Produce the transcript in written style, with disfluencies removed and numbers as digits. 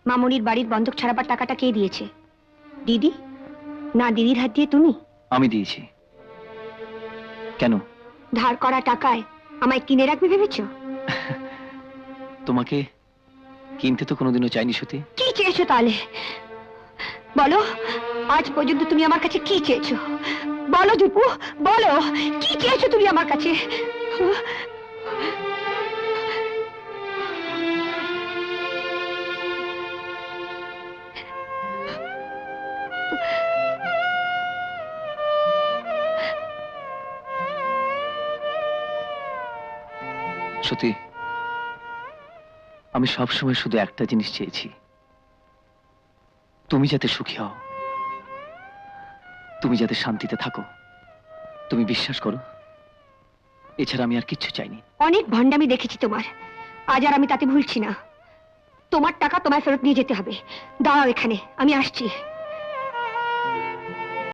মামনির বাড়ির বন্ধক ছাড়াবার টাকাটা কে দিয়েছে? দিদি? না, দিদির হাত দিয়ে তুমি? আমি দিয়েছি। কেন? ধার করা টাকায় আমায় কিনে রাখবে ভেবেছ? তোমাকে কিনতে তো কোনোদিনও চাইনি সত্যি। কি চেয়েছো তাহলে? বলো, আজ পর্যন্ত তুমি আমার কাছে কি চেয়েছো? বলো দীপু, বলো, কি চেয়েছো তুমি আমার কাছে? সত্যি, আমি সবসময় শুধু একটা জিনিস চেয়েছি, তুমি যাতে সুখী হও, তুমি যাতে শান্তিতে থাকো। তুমি বিশ্বাস করো, এছাড়া আমি আর কিচ্ছু চাইনি। অনেক ভণ্ডামি দেখেছি তোমার, আজ আর আমি তাতে ভুলছি না। তোমার টাকা তোমায় ফেরত নিয়ে যেতে হবে। দাঁড়াও এখানে, আমি আসছি।